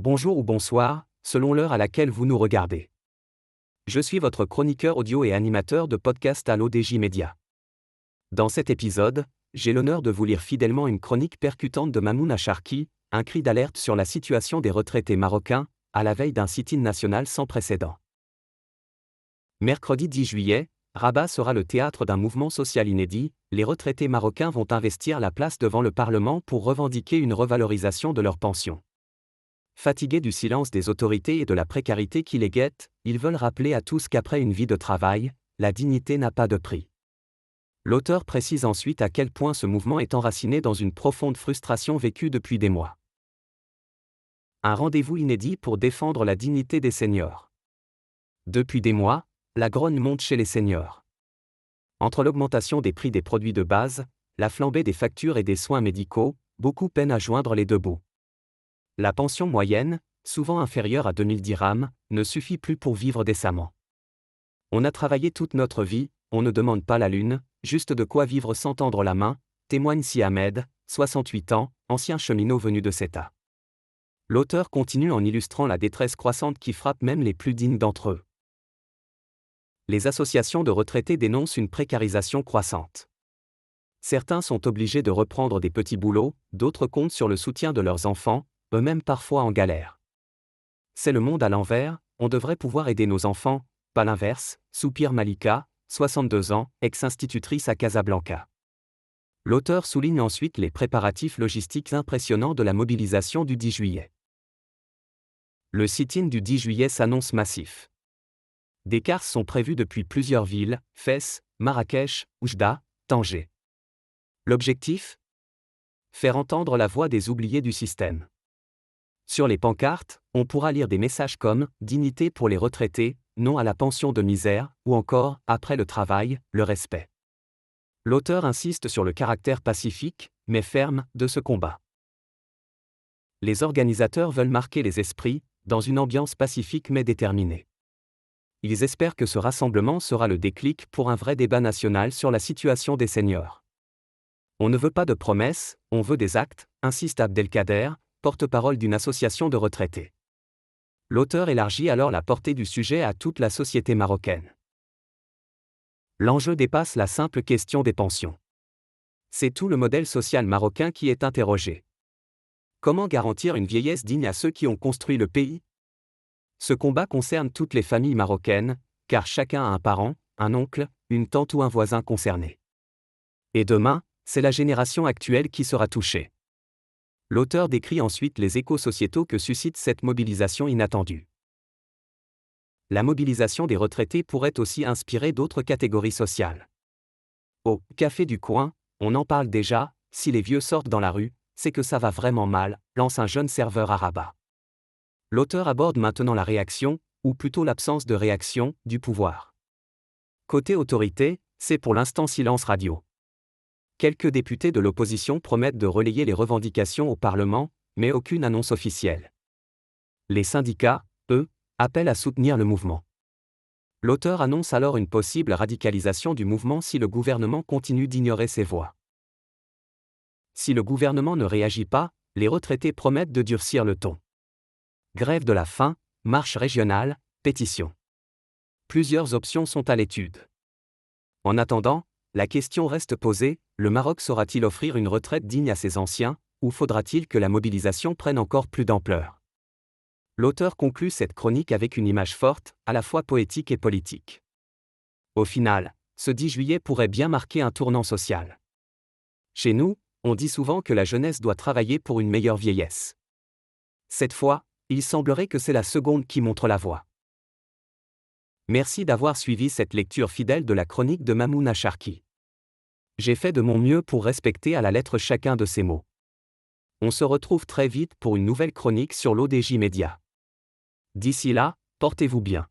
Bonjour ou bonsoir, selon l'heure à laquelle vous nous regardez. Je suis votre chroniqueur audio et animateur de podcast à l'ODJ Média. Dans cet épisode, j'ai l'honneur de vous lire fidèlement une chronique percutante de Mamouna Charki, un cri d'alerte sur la situation des retraités marocains, à la veille d'un sit-in national sans précédent. Mercredi 10 juillet, Rabat sera le théâtre d'un mouvement social inédit. Les retraités marocains vont investir la place devant le Parlement pour revendiquer une revalorisation de leurs pensions. Fatigués du silence des autorités et de la précarité qui les guette, ils veulent rappeler à tous qu'après une vie de travail, la dignité n'a pas de prix. L'auteur précise ensuite à quel point ce mouvement est enraciné dans une profonde frustration vécue depuis des mois. Un rendez-vous inédit pour défendre la dignité des seniors. Depuis des mois, la grogne monte chez les seniors. Entre l'augmentation des prix des produits de base, la flambée des factures et des soins médicaux, beaucoup peinent à joindre les deux bouts. La pension moyenne, souvent inférieure à 2000 dirhams, ne suffit plus pour vivre décemment. On a travaillé toute notre vie, on ne demande pas la lune, juste de quoi vivre sans tendre la main, témoigne Si Ahmed, 68 ans, ancien cheminot venu de Ceuta. L'auteur continue en illustrant la détresse croissante qui frappe même les plus dignes d'entre eux. Les associations de retraités dénoncent une précarisation croissante. Certains sont obligés de reprendre des petits boulots, d'autres comptent sur le soutien de leurs enfants, eux-mêmes parfois en galère. C'est le monde à l'envers, on devrait pouvoir aider nos enfants, pas l'inverse, soupire Malika, 62 ans, ex-institutrice à Casablanca. L'auteur souligne ensuite les préparatifs logistiques impressionnants de la mobilisation du 10 juillet. Le sit-in du 10 juillet s'annonce massif. Des cars sont prévus depuis plusieurs villes, Fès, Marrakech, Oujda, Tanger. L'objectif ? Faire entendre la voix des oubliés du système. Sur les pancartes, on pourra lire des messages comme « Dignité pour les retraités »,« Non à la pension de misère » ou encore « Après le travail, le respect ». L'auteur insiste sur le caractère pacifique, mais ferme, de ce combat. Les organisateurs veulent marquer les esprits, dans une ambiance pacifique mais déterminée. Ils espèrent que ce rassemblement sera le déclic pour un vrai débat national sur la situation des seniors. On ne veut pas de promesses, on veut des actes, insiste Abdelkader, porte-parole d'une association de retraités. L'auteur élargit alors la portée du sujet à toute la société marocaine. L'enjeu dépasse la simple question des pensions. C'est tout le modèle social marocain qui est interrogé. Comment garantir une vieillesse digne à ceux qui ont construit le pays ? Ce combat concerne toutes les familles marocaines, car chacun a un parent, un oncle, une tante ou un voisin concerné. Et demain, c'est la génération actuelle qui sera touchée. L'auteur décrit ensuite les échos sociétaux que suscite cette mobilisation inattendue. La mobilisation des retraités pourrait aussi inspirer d'autres catégories sociales. Au café du coin, on en parle déjà, si les vieux sortent dans la rue, c'est que ça va vraiment mal, lance un jeune serveur à Rabat. L'auteur aborde maintenant la réaction, ou plutôt l'absence de réaction, du pouvoir. Côté autorité, c'est pour l'instant silence radio. Quelques députés de l'opposition promettent de relayer les revendications au Parlement, mais aucune annonce officielle. Les syndicats, eux, appellent à soutenir le mouvement. L'auteur annonce alors une possible radicalisation du mouvement si le gouvernement continue d'ignorer ses voix. Si le gouvernement ne réagit pas, les retraités promettent de durcir le ton. Grève de la faim, marche régionale, pétition. Plusieurs options sont à l'étude. En attendant, la question reste posée, le Maroc saura-t-il offrir une retraite digne à ses anciens, ou faudra-t-il que la mobilisation prenne encore plus d'ampleur ? L'auteur conclut cette chronique avec une image forte, à la fois poétique et politique. Au final, ce 10 juillet pourrait bien marquer un tournant social. Chez nous, on dit souvent que la jeunesse doit travailler pour une meilleure vieillesse. Cette fois, il semblerait que c'est la seconde qui montre la voie. Merci d'avoir suivi cette lecture fidèle de la chronique de Mamouna Charki. J'ai fait de mon mieux pour respecter à la lettre chacun de ces mots. On se retrouve très vite pour une nouvelle chronique sur l'ODJ Média. D'ici là, portez-vous bien.